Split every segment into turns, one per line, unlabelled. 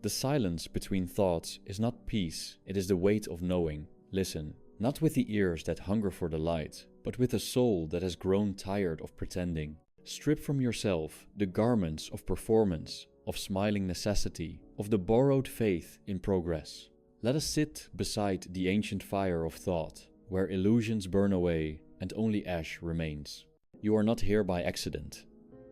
The silence between thoughts is not peace, it is the weight of knowing. Listen, not with the ears that hunger for the light, but with a soul that has grown tired of pretending. Strip from yourself the garments of performance, of smiling necessity, of the borrowed faith in progress. Let us sit beside the ancient fire of thought, where illusions burn away and only ash remains. You are not here by accident.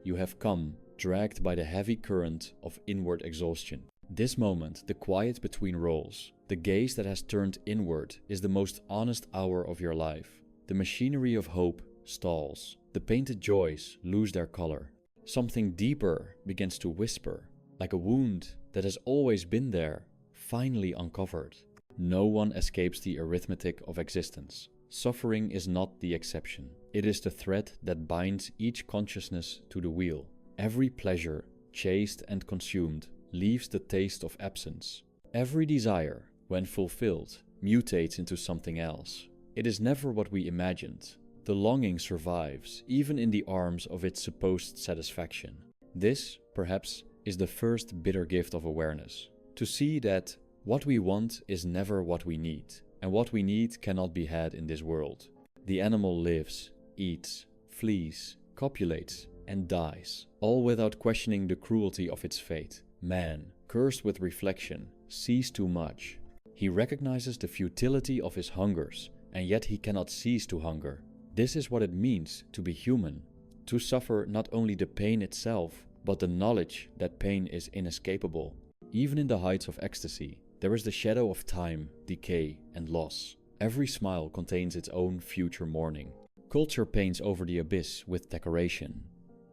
You have come, dragged by the heavy current of inward exhaustion. This moment, the quiet between roles, the gaze that has turned inward, is the most honest hour of your life. The machinery of hope stalls. The painted joys lose their color. Something deeper begins to whisper, like a wound that has always been there, finally uncovered. No one escapes the arithmetic of existence. Suffering is not the exception. It is the thread that binds each consciousness to the wheel. Every pleasure, chased and consumed, leaves the taste of absence. Every desire, when fulfilled, mutates into something else. It is never what we imagined. The longing survives, even in the arms of its supposed satisfaction. This, perhaps, is the first bitter gift of awareness. To see that what we want is never what we need, and what we need cannot be had in this world. The animal lives, eats, flees, copulates, and dies, all without questioning the cruelty of its fate. Man, cursed with reflection, sees too much. He recognizes the futility of his hungers, and yet he cannot cease to hunger. This is what it means to be human, to suffer not only the pain itself, but the knowledge that pain is inescapable. Even in the heights of ecstasy, there is the shadow of time, decay, and loss. Every smile contains its own future mourning. Culture paints over the abyss with decoration.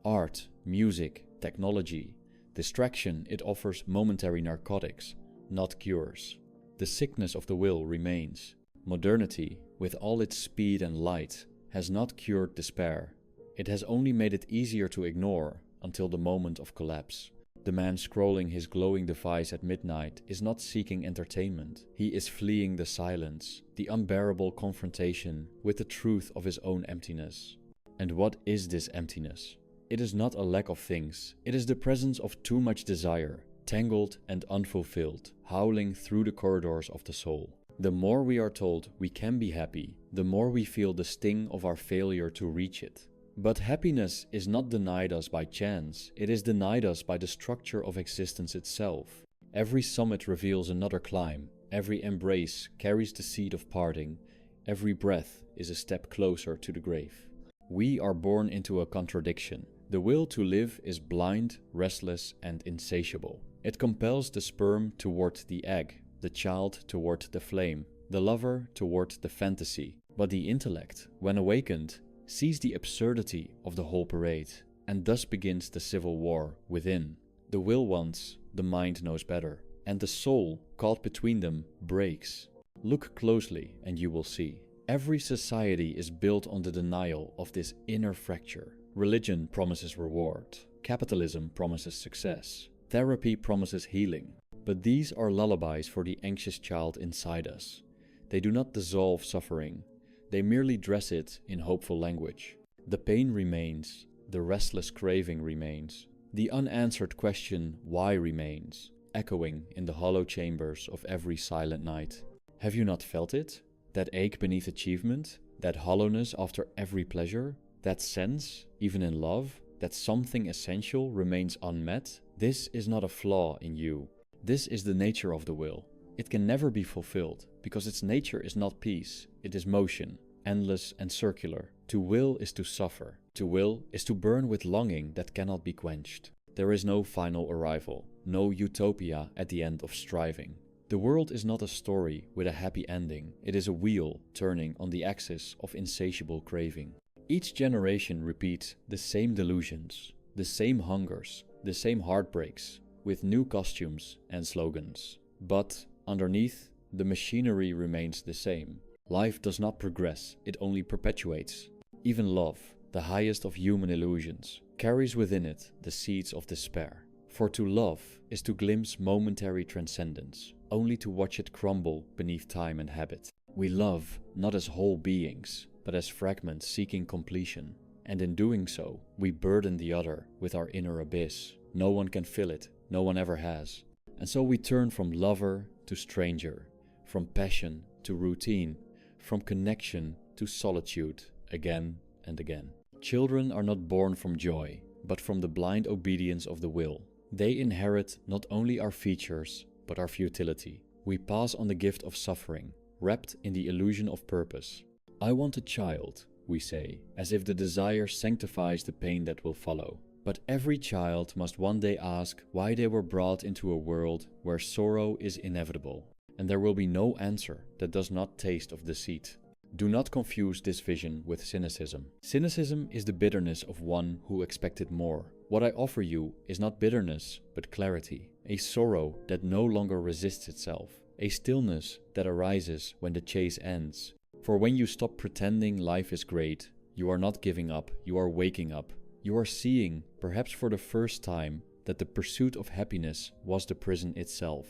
Art, music, technology, distraction, it offers momentary narcotics, not cures. The sickness of the will remains. Modernity, with all its speed and light, has not cured despair. It has only made it easier to ignore until the moment of collapse. The man scrolling his glowing device at midnight is not seeking entertainment. He is fleeing the silence, the unbearable confrontation with the truth of his own emptiness. And what is this emptiness? It is not a lack of things. It is the presence of too much desire, tangled and unfulfilled, howling through the corridors of the soul. The more we are told we can be happy, the more we feel the sting of our failure to reach it. But happiness is not denied us by chance, it is denied us by the structure of existence itself. Every summit reveals another climb, every embrace carries the seed of parting, every breath is a step closer to the grave. We are born into a contradiction. The will to live is blind, restless, and insatiable. It compels the sperm toward the egg, the child toward the flame, the lover toward the fantasy. But the intellect, when awakened, sees the absurdity of the whole parade, and thus begins the civil war within. The will wants, the mind knows better, and the soul, caught between them, breaks. Look closely and you will see. Every society is built on the denial of this inner fracture. Religion promises reward, capitalism promises success, therapy promises healing. But these are lullabies for the anxious child inside us. They do not dissolve suffering. They merely dress it in hopeful language. The pain remains, the restless craving remains, the unanswered question why remains, echoing in the hollow chambers of every silent night. Have you not felt it? That ache beneath achievement? That hollowness after every pleasure? That sense, even in love, that something essential remains unmet? This is not a flaw in you. This is the nature of the will. It can never be fulfilled, because its nature is not peace, it is motion, endless and circular. To will is to suffer. To will is to burn with longing that cannot be quenched. There is no final arrival, no utopia at the end of striving. The world is not a story with a happy ending, it is a wheel turning on the axis of insatiable craving. Each generation repeats the same delusions, the same hungers, the same heartbreaks, with new costumes and slogans. But underneath, the machinery remains the same. Life does not progress, it only perpetuates. Even love, the highest of human illusions, carries within it the seeds of despair. For to love is to glimpse momentary transcendence, only to watch it crumble beneath time and habit. We love not as whole beings, but as fragments seeking completion. And in doing so, we burden the other with our inner abyss. No one can fill it, no one ever has. And so we turn from lover to stranger, from passion to routine, from connection to solitude again and again. Children are not born from joy, but from the blind obedience of the will. They inherit not only our features, but our futility. We pass on the gift of suffering, wrapped in the illusion of purpose. I want a child, we say, as if the desire sanctifies the pain that will follow. But every child must one day ask why they were brought into a world where sorrow is inevitable, and there will be no answer that does not taste of deceit. Do not confuse this vision with cynicism. Cynicism is the bitterness of one who expected more. What I offer you is not bitterness, but clarity, a sorrow that no longer resists itself, a stillness that arises when the chase ends. For when you stop pretending life is great, you are not giving up, you are waking up. You are seeing, perhaps for the first time, that the pursuit of happiness was the prison itself.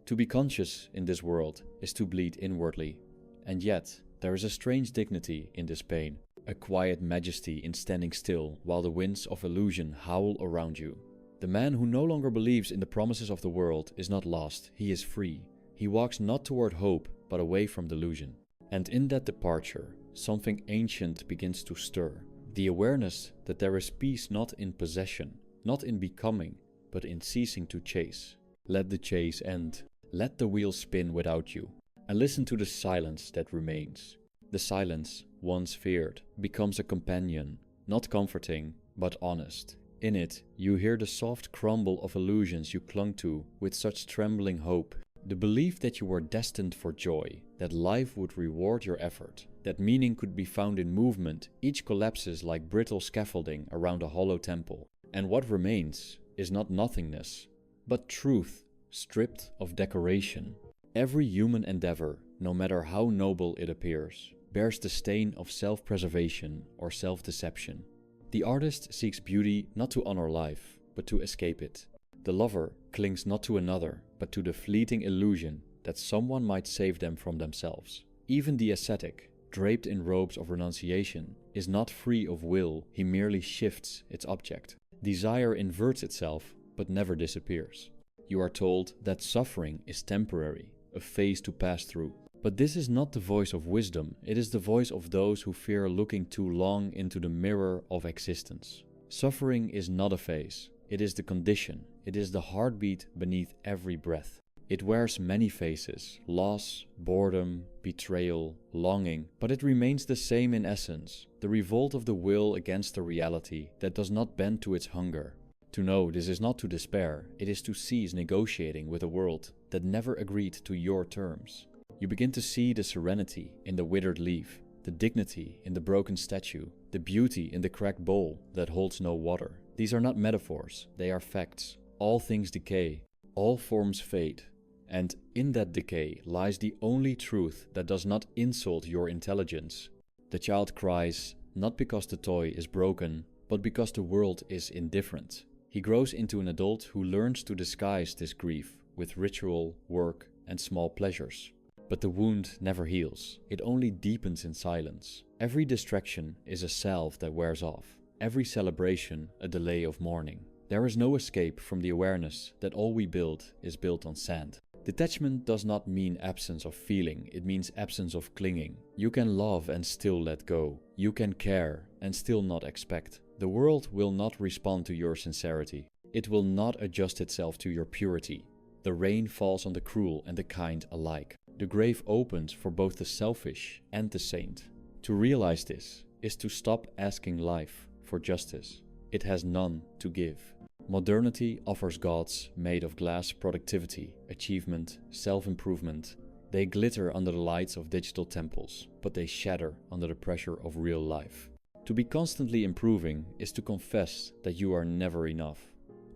To be conscious in this world is to bleed inwardly. And yet, there is a strange dignity in this pain, a quiet majesty in standing still while the winds of illusion howl around you. The man who no longer believes in the promises of the world is not lost, he is free. He walks not toward hope, but away from delusion. And in that departure, something ancient begins to stir. The awareness that there is peace not in possession, not in becoming, but in ceasing to chase. Let the chase end. Let the wheel spin without you. And listen to the silence that remains. The silence, once feared, becomes a companion, not comforting, but honest. In it, you hear the soft crumble of illusions you clung to with such trembling hope. The belief that you were destined for joy, that life would reward your effort, that meaning could be found in movement, each collapses like brittle scaffolding around a hollow temple. And what remains is not nothingness, but truth, stripped of decoration. Every human endeavor, no matter how noble it appears, bears the stain of self-preservation or self-deception. The artist seeks beauty not to honor life, but to escape it. The lover clings not to another, but to the fleeting illusion that someone might save them from themselves. Even the ascetic, draped in robes of renunciation, is not free of will, he merely shifts its object. Desire inverts itself, but never disappears. You are told that suffering is temporary, a phase to pass through. But this is not the voice of wisdom, it is the voice of those who fear looking too long into the mirror of existence. Suffering is not a phase, it is the condition, it is the heartbeat beneath every breath. It wears many faces, loss, boredom, betrayal, longing, but it remains the same in essence, the revolt of the will against a reality that does not bend to its hunger. To know this is not to despair, it is to cease negotiating with a world that never agreed to your terms. You begin to see the serenity in the withered leaf, the dignity in the broken statue, the beauty in the cracked bowl that holds no water. These are not metaphors, they are facts. All things decay, all forms fade, and in that decay lies the only truth that does not insult your intelligence. The child cries, not because the toy is broken, but because the world is indifferent. He grows into an adult who learns to disguise this grief with ritual, work, and small pleasures. But the wound never heals, it only deepens in silence. Every distraction is a salve that wears off, every celebration a delay of mourning. There is no escape from the awareness that all we build is built on sand. Detachment does not mean absence of feeling, it means absence of clinging. You can love and still let go. You can care and still not expect. The world will not respond to your sincerity. It will not adjust itself to your purity. The rain falls on the cruel and the kind alike. The grave opens for both the selfish and the saint. To realize this is to stop asking life for justice. It has none to give. Modernity offers gods made of glass productivity, achievement, self-improvement. They glitter under the lights of digital temples, but they shatter under the pressure of real life. To be constantly improving is to confess that you are never enough.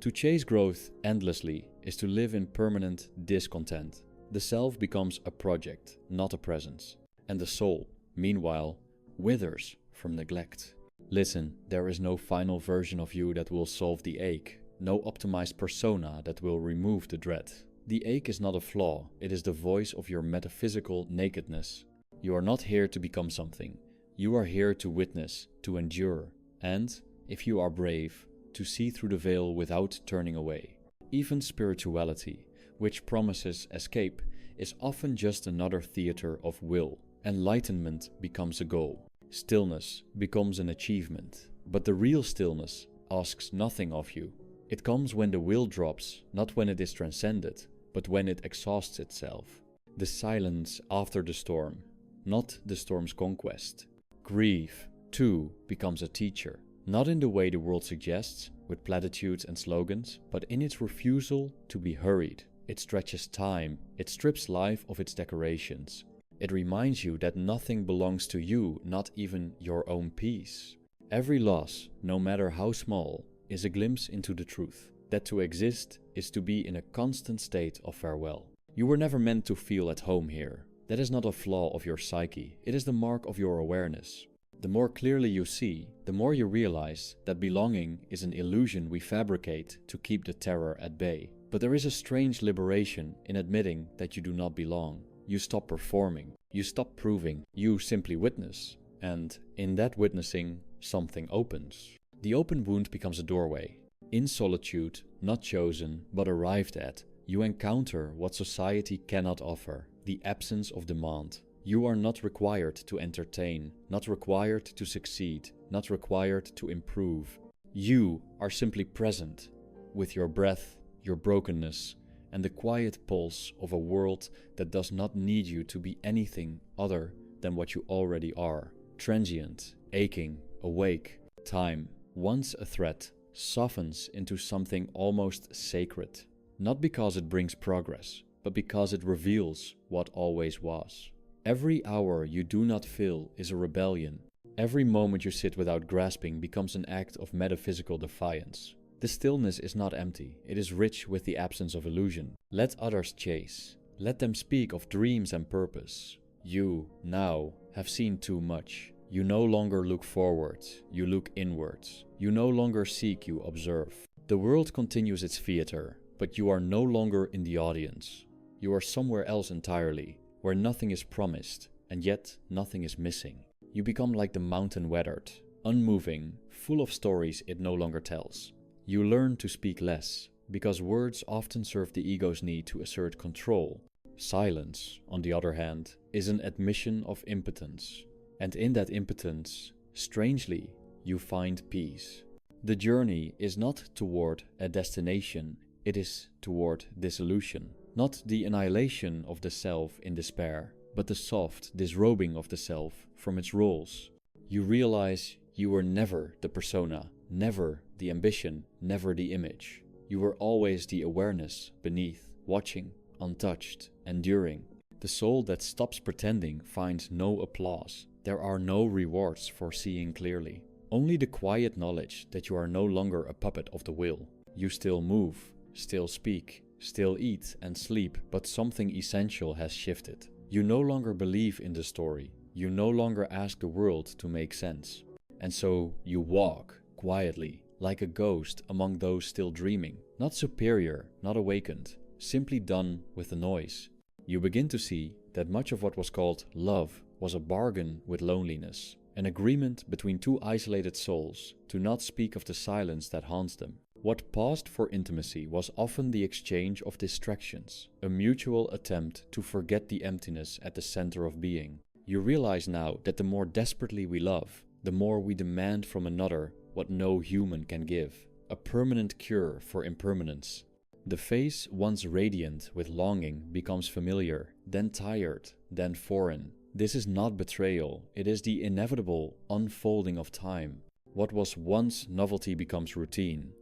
To chase growth endlessly is to live in permanent discontent. The self becomes a project, not a presence. And the soul, meanwhile, withers from neglect. Listen, there is no final version of you that will solve the ache. No optimized persona that will remove the dread. The ache is not a flaw, it is the voice of your metaphysical nakedness. You are not here to become something. You are here to witness, to endure, and, if you are brave, to see through the veil without turning away. Even spirituality, which promises escape, is often just another theater of will. Enlightenment becomes a goal. Stillness becomes an achievement. But the real stillness asks nothing of you. It comes when the will drops, not when it is transcended, but when it exhausts itself. The silence after the storm, not the storm's conquest. Grief, too, becomes a teacher, not in the way the world suggests, with platitudes and slogans, but in its refusal to be hurried. It stretches time, it strips life of its decorations. It reminds you that nothing belongs to you, not even your own peace. Every loss, no matter how small, is a glimpse into the truth, that to exist is to be in a constant state of farewell. You were never meant to feel at home here. That is not a flaw of your psyche, it is the mark of your awareness. The more clearly you see, the more you realize that belonging is an illusion we fabricate to keep the terror at bay. But there is a strange liberation in admitting that you do not belong. You stop performing, you stop proving, you simply witness. And in that witnessing, something opens. The open wound becomes a doorway. In solitude, not chosen, but arrived at, you encounter what society cannot offer, the absence of demand. You are not required to entertain, not required to succeed, not required to improve. You are simply present, with your breath, your brokenness, and the quiet pulse of a world that does not need you to be anything other than what you already are. Transient, aching, awake. Time, once a threat, softens into something almost sacred. Not because it brings progress, but because it reveals what always was. Every hour you do not fill is a rebellion. Every moment you sit without grasping becomes an act of metaphysical defiance. The stillness is not empty, it is rich with the absence of illusion. Let others chase. Let them speak of dreams and purpose. You, now, have seen too much. You no longer look forward, you look inwards. You no longer seek, you observe. The world continues its theater, but you are no longer in the audience. You are somewhere else entirely, where nothing is promised, and yet nothing is missing. You become like the mountain weathered, unmoving, full of stories it no longer tells. You learn to speak less, because words often serve the ego's need to assert control. Silence, on the other hand, is an admission of impotence. And in that impotence, strangely, you find peace. The journey is not toward a destination, it is toward dissolution. Not the annihilation of the self in despair, but the soft disrobing of the self from its roles. You realize you were never the persona, never the ambition, never the image. You were always the awareness beneath, watching, untouched, enduring. The soul that stops pretending finds no applause. There are no rewards for seeing clearly. Only the quiet knowledge that you are no longer a puppet of the will. You still move, still speak, still eat and sleep, but something essential has shifted. You no longer believe in the story. You no longer ask the world to make sense. And so you walk, quietly, like a ghost among those still dreaming. Not superior, not awakened, simply done with the noise. You begin to see that much of what was called love was a bargain with loneliness, an agreement between two isolated souls to not speak of the silence that haunts them. What paused for intimacy was often the exchange of distractions, a mutual attempt to forget the emptiness at the center of being. You realize now that the more desperately we love, the more we demand from another what no human can give, a permanent cure for impermanence. The face once radiant with longing becomes familiar, then tired, then foreign. This is not betrayal, it is the inevitable unfolding of time. What was once novelty becomes routine,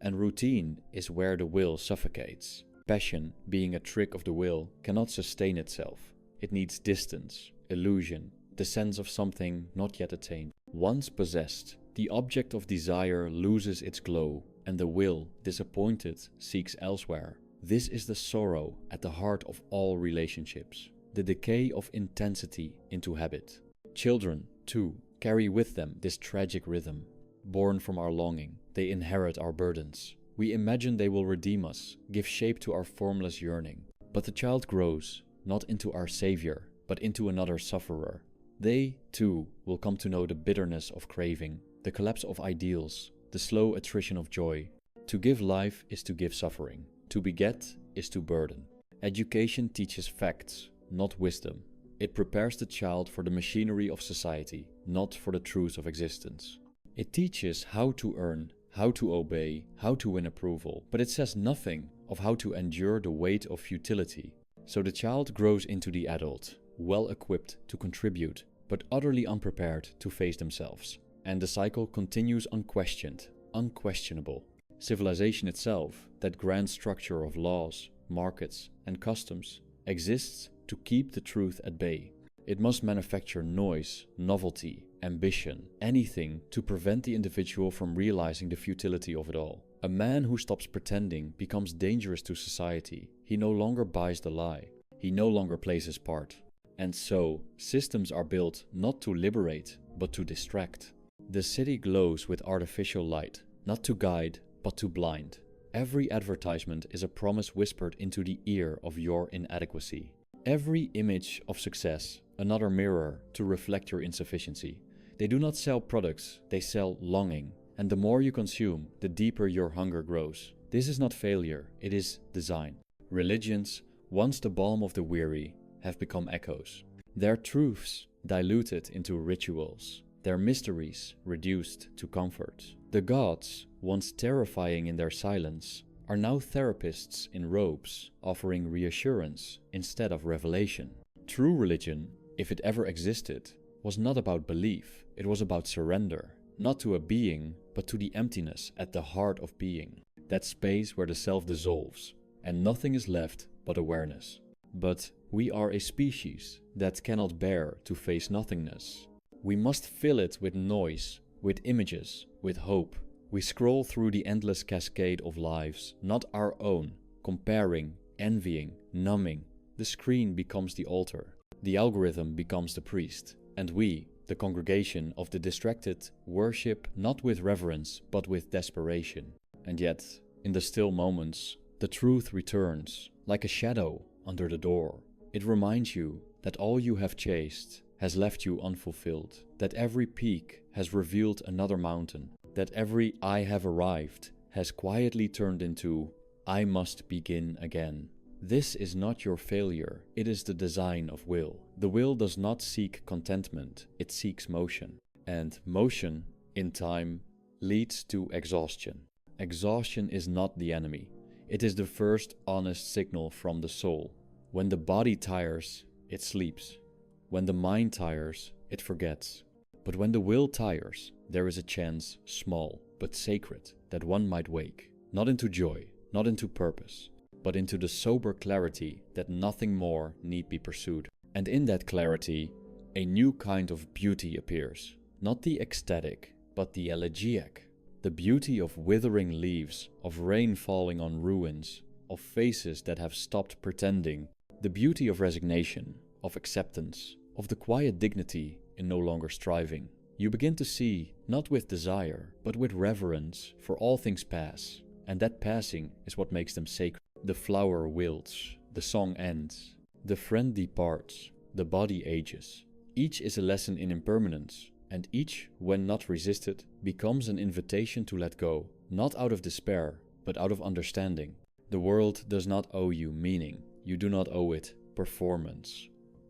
and routine is where the will suffocates. Passion, being a trick of the will, cannot sustain itself. It needs distance, illusion, the sense of something not yet attained. Once possessed, the object of desire loses its glow, and the will, disappointed, seeks elsewhere. This is the sorrow at the heart of all relationships. The decay of intensity into habit. Children, too, carry with them this tragic rhythm. Born from our longing, they inherit our burdens. We imagine they will redeem us, give shape to our formless yearning. But the child grows, not into our savior, but into another sufferer. They, too, will come to know the bitterness of craving, the collapse of ideals, the slow attrition of joy. To give life is to give suffering. To beget is to burden. Education teaches facts, not wisdom. It prepares the child for the machinery of society, not for the truths of existence. It teaches how to earn, how to obey, how to win approval, but it says nothing of how to endure the weight of futility. So the child grows into the adult, well equipped to contribute, but utterly unprepared to face themselves. And the cycle continues unquestioned, unquestionable. Civilization itself, that grand structure of laws, markets, and customs, exists to keep the truth at bay. It must manufacture noise, novelty, ambition, anything to prevent the individual from realizing the futility of it all. A man who stops pretending becomes dangerous to society. He no longer buys the lie. He no longer plays his part. And so, systems are built not to liberate, but to distract. The city glows with artificial light, not to guide, but to blind. Every advertisement is a promise whispered into the ear of your inadequacy. Every image of success, another mirror to reflect your insufficiency. They do not sell products, they sell longing. And the more you consume, the deeper your hunger grows. This is not failure, it is design. Religions, once the balm of the weary, have become echoes. Their truths diluted into rituals. Their mysteries reduced to comfort. The gods, once terrifying in their silence, are now therapists in robes, offering reassurance instead of revelation. True religion, if it ever existed, was not about belief, it was about surrender, not to a being, but to the emptiness at the heart of being, that space where the self dissolves, and nothing is left but awareness. But we are a species that cannot bear to face nothingness. We must fill it with noise, with images, with hope. We scroll through the endless cascade of lives, not our own, comparing, envying, numbing. The screen becomes the altar. The algorithm becomes the priest. And we, the congregation of the distracted, worship not with reverence, but with desperation. And yet, in the still moments, the truth returns, like a shadow under the door. It reminds you that all you have chased has left you unfulfilled, that every peak has revealed another mountain, that every I have arrived has quietly turned into I must begin again. This is not your failure, it is the design of will. The will does not seek contentment, it seeks motion. And motion, in time, leads to exhaustion. Exhaustion is not the enemy. It is the first honest signal from the soul. When the body tires, it sleeps. When the mind tires, it forgets. But when the will tires, there is a chance, small but sacred, that one might wake, not into joy, not into purpose, but into the sober clarity that nothing more need be pursued. And in that clarity, a new kind of beauty appears, not the ecstatic, but the elegiac. The beauty of withering leaves, of rain falling on ruins, of faces that have stopped pretending, the beauty of resignation, of acceptance, of the quiet dignity in no longer striving. You begin to see, not with desire, but with reverence, for all things pass, and that passing is what makes them sacred. The flower wilts, the song ends, the friend departs, the body ages. Each is a lesson in impermanence, and each, when not resisted, becomes an invitation to let go, not out of despair, but out of understanding. The world does not owe you meaning, you do not owe it performance.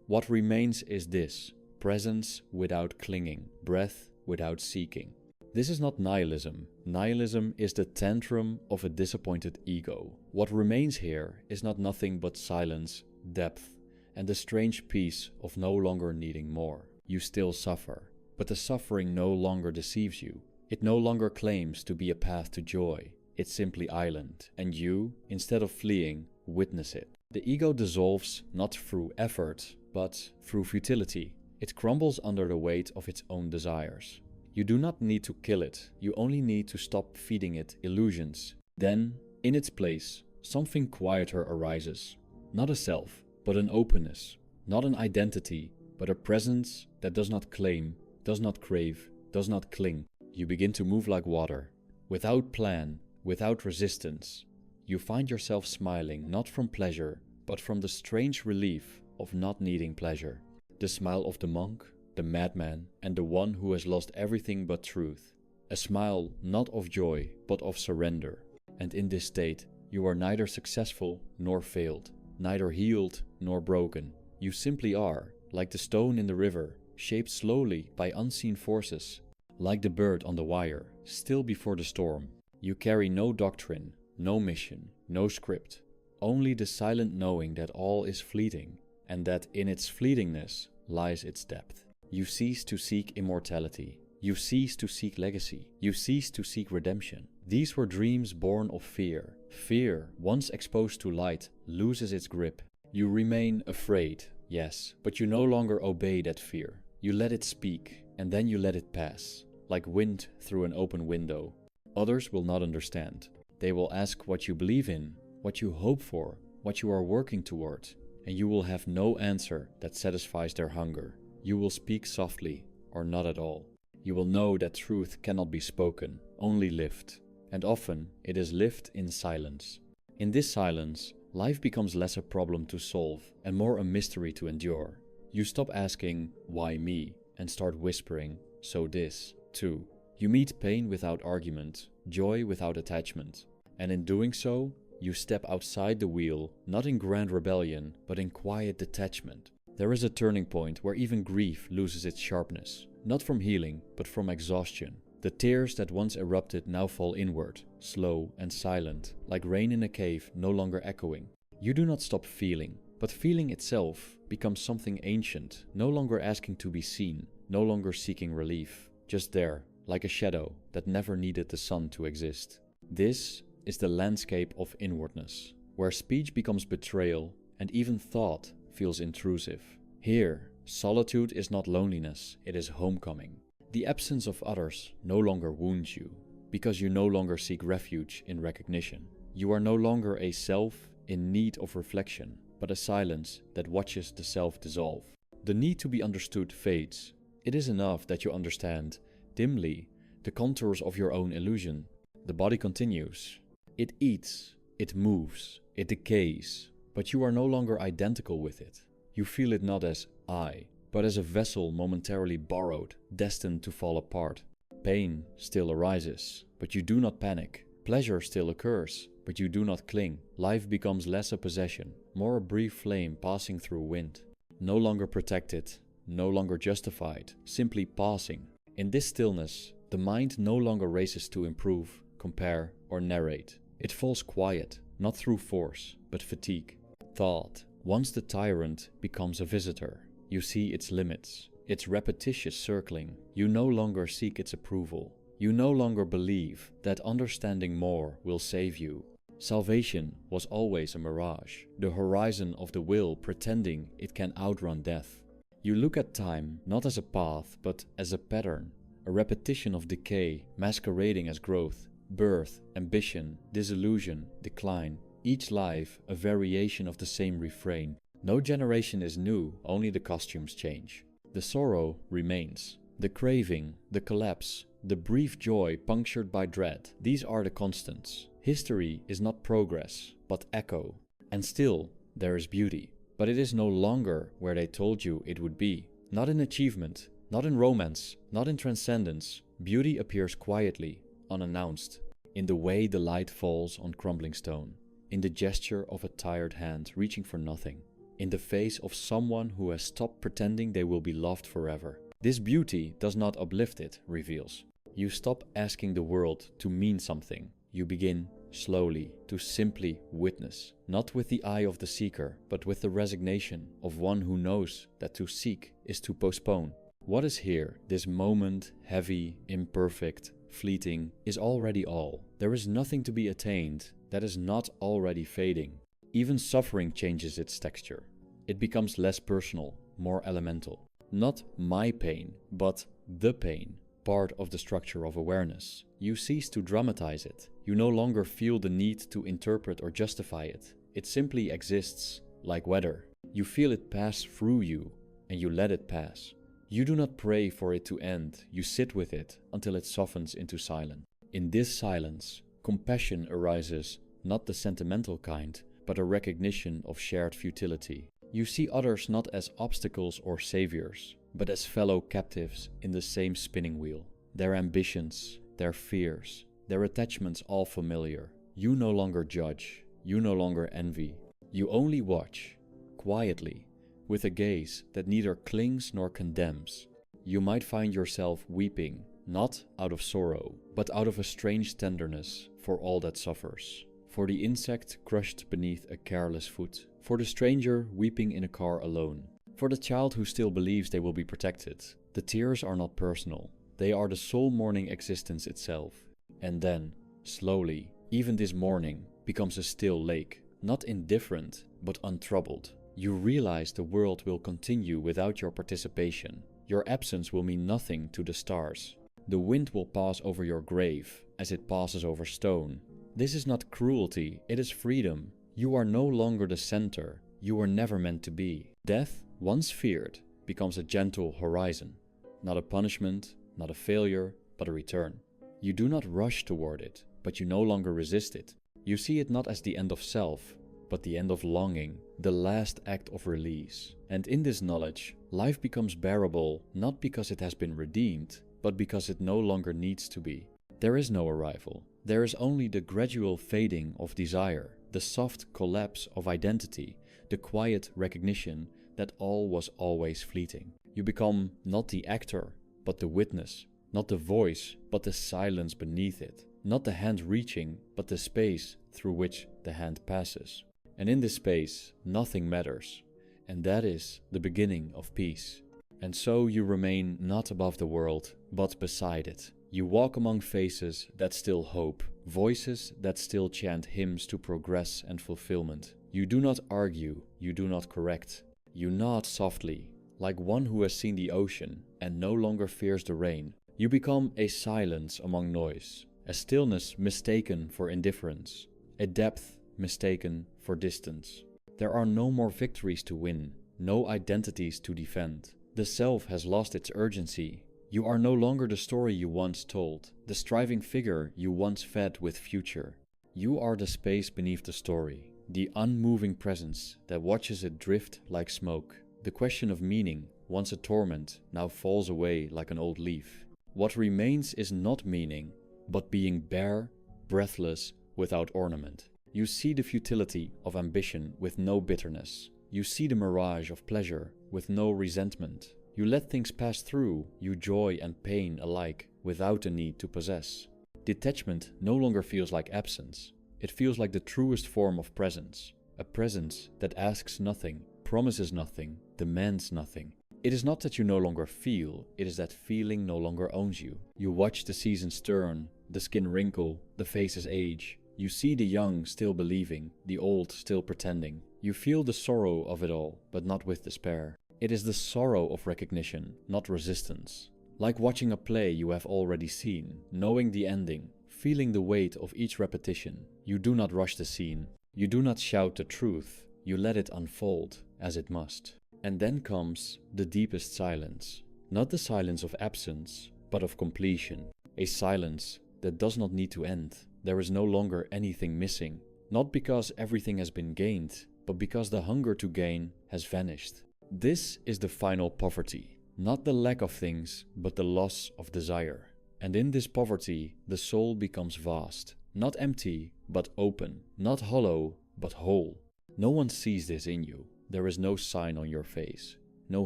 What remains is this: presence without clinging, breath without seeking. This is not nihilism. Nihilism is the tantrum of a disappointed ego. What remains here is not nothing but silence, depth, and the strange peace of no longer needing more. You still suffer, but the suffering no longer deceives you. It no longer claims to be a path to joy. It's simply island, and you, instead of fleeing, witness it. The ego dissolves not through effort, but through futility. It crumbles under the weight of its own desires. You do not need to kill it, you only need to stop feeding it illusions. Then, in its place, something quieter arises. Not a self, but an openness. Not an identity, but a presence that does not claim, does not crave, does not cling. You begin to move like water, without plan, without resistance. You find yourself smiling not from pleasure, but from the strange relief of not needing pleasure. The smile of the monk, the madman, and the one who has lost everything but truth. A smile not of joy, but of surrender. And in this state, You are neither successful nor failed, neither healed nor broken. You simply are, like the stone in the river, shaped slowly by unseen forces, like the bird on the wire, still before the storm. You carry no doctrine, no mission, no script, only the silent knowing that all is fleeting, and that in its fleetingness lies its depth. You cease to seek immortality. You cease to seek legacy. You cease to seek redemption. These were dreams born of fear. Fear, once exposed to light, loses its grip. You remain afraid, yes, but you no longer obey that fear. You let it speak, and then you let it pass, like wind through an open window. Others will not understand. They will ask what you believe in, what you hope for, what you are working toward, and you will have no answer that satisfies their hunger. You will speak softly, or not at all. You will know that truth cannot be spoken, only lived, and often it is lived in silence. In this silence, life becomes less a problem to solve and more a mystery to endure. You stop asking, why me, and start whispering, so this, too. You meet pain without argument, joy without attachment, and in doing so, you step outside the wheel, not in grand rebellion, but in quiet detachment. There is a turning point where even grief loses its sharpness, not from healing, but from exhaustion. The tears that once erupted now fall inward, slow and silent, like rain in a cave no longer echoing. You do not stop feeling, but feeling itself becomes something ancient, no longer asking to be seen, no longer seeking relief, just there, like a shadow that never needed the sun to exist. This is the landscape of inwardness, where speech becomes betrayal and even thought feels intrusive. Here, solitude is not loneliness, it is homecoming. The absence of others no longer wounds you, because you no longer seek refuge in recognition. You are no longer a self in need of reflection, but a silence that watches the self dissolve. The need to be understood fades. It is enough that you understand, dimly, the contours of your own illusion. The body continues. It eats, it moves, it decays, but you are no longer identical with it. You feel it not as I, but as a vessel momentarily borrowed, destined to fall apart. Pain still arises, but you do not panic. Pleasure still occurs, but you do not cling. Life becomes less a possession, more a brief flame passing through wind. No longer protected, no longer justified, simply passing. In this stillness, the mind no longer races to improve, compare, or narrate. It falls quiet, not through force, but fatigue. Thought, once the tyrant, becomes a visitor. You see its limits, its repetitious circling. You no longer seek its approval. You no longer believe that understanding more will save you. Salvation was always a mirage, the horizon of the will pretending it can outrun death. You look at time not as a path, but as a pattern, a repetition of decay masquerading as growth, birth, ambition, disillusion, decline, each life a variation of the same refrain. No generation is new, only the costumes change. The sorrow remains. The craving, the collapse, the brief joy punctured by dread, these are the constants. History is not progress, but echo. And still, there is beauty. But it is no longer where they told you it would be. Not in achievement, not in romance, not in transcendence. Beauty appears quietly, unannounced, in the way the light falls on crumbling stone, in the gesture of a tired hand reaching for nothing, in the face of someone who has stopped pretending they will be loved forever. This beauty does not uplift, it reveals. You stop asking the world to mean something. You begin, slowly, to simply witness, not with the eye of the seeker, but with the resignation of one who knows that to seek is to postpone. What is here, this moment, heavy, imperfect, fleeting, is already all. There is nothing to be attained that is not already fading. Even suffering changes its texture. It becomes less personal, more elemental. Not my pain, but the pain, part of the structure of awareness. You cease to dramatize it. You no longer feel the need to interpret or justify it. It simply exists, like weather. You feel it pass through you, and you let it pass. You do not pray for it to end. You sit with it until it softens into silence. In this silence, compassion arises, not the sentimental kind, but a recognition of shared futility. You see others not as obstacles or saviors, but as fellow captives in the same spinning wheel. Their ambitions, their fears, their attachments all familiar. You no longer judge, you no longer envy. You only watch, quietly, with a gaze that neither clings nor condemns. You might find yourself weeping, not out of sorrow, but out of a strange tenderness for all that suffers. For the insect crushed beneath a careless foot. For the stranger weeping in a car alone. For the child who still believes they will be protected. The tears are not personal. They are the soul mourning existence itself. And then, slowly, even this mourning becomes a still lake. Not indifferent, but untroubled. You realize the world will continue without your participation. Your absence will mean nothing to the stars. The wind will pass over your grave as it passes over stone. This is not cruelty, it is freedom. You are no longer the center. You were never meant to be. Death, once feared, becomes a gentle horizon. Not a punishment, not a failure, but a return. You do not rush toward it, but you no longer resist it. You see it not as the end of self, but the end of longing, the last act of release. And in this knowledge, life becomes bearable not because it has been redeemed, but because it no longer needs to be. There is no arrival. There is only the gradual fading of desire, the soft collapse of identity, the quiet recognition that all was always fleeting. You become not the actor, but the witness, not the voice, but the silence beneath it, not the hand reaching, but the space through which the hand passes. And in this space, nothing matters, and that is the beginning of peace. And so you remain not above the world, but beside it. You walk among faces that still hope, voices that still chant hymns to progress and fulfillment. You do not argue, you do not correct. You nod softly, like one who has seen the ocean and no longer fears the rain. You become a silence among noise, a stillness mistaken for indifference, a depth mistaken for distance. There are no more victories to win, no identities to defend. The self has lost its urgency. You are no longer the story you once told, the striving figure you once fed with future. You are the space beneath the story, the unmoving presence that watches it drift like smoke. The question of meaning, once a torment, now falls away like an old leaf. What remains is not meaning, but being bare, breathless, without ornament. You see the futility of ambition with no bitterness. You see the mirage of pleasure with no resentment. You let things pass through you, joy and pain alike, without the need to possess. Detachment no longer feels like absence. It feels like the truest form of presence. A presence that asks nothing, promises nothing, demands nothing. It is not that you no longer feel, it is that feeling no longer owns you. You watch the seasons turn, the skin wrinkle, the faces age. You see the young still believing, the old still pretending. You feel the sorrow of it all, but not with despair. It is the sorrow of recognition, not resistance. Like watching a play you have already seen, knowing the ending, feeling the weight of each repetition. You do not rush the scene. You do not shout the truth. You let it unfold, as it must. And then comes the deepest silence. Not the silence of absence, but of completion. A silence that does not need to end. There is no longer anything missing. Not because everything has been gained, but because the hunger to gain has vanished. This is the final poverty. Not the lack of things, but the loss of desire. And in this poverty, the soul becomes vast. Not empty, but open. Not hollow, but whole. No one sees this in you. There is no sign on your face. No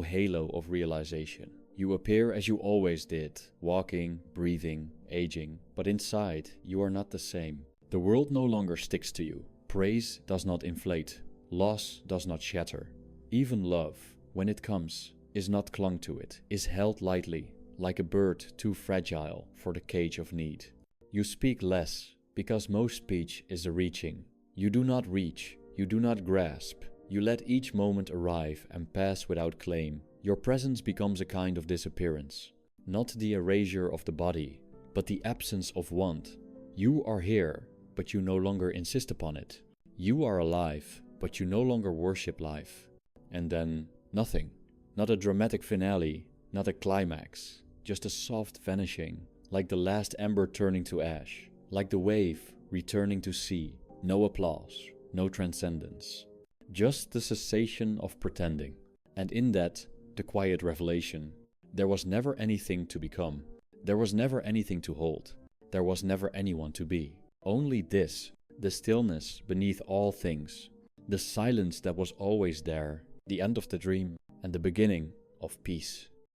halo of realization. You appear as you always did, walking, breathing, aging. But inside, you are not the same. The world no longer sticks to you. Praise does not inflate. Loss does not shatter. Even love, when it comes, is not clung to it, is held lightly, like a bird too fragile for the cage of need. You speak less, because most speech is a reaching. You do not reach, you do not grasp. You let each moment arrive and pass without claim. Your presence becomes a kind of disappearance. Not the erasure of the body, but the absence of want. You are here, but you no longer insist upon it. You are alive, but you no longer worship life. And then, nothing. Not a dramatic finale, not a climax. Just a soft vanishing, like the last ember turning to ash. Like the wave returning to sea. No applause, no transcendence. Just the cessation of pretending. And in that, the quiet revelation. There was never anything to become. There was never anything to hold. There was never anyone to be. Only this, the stillness beneath all things, the silence that was always there, the end of the dream, and the beginning of peace.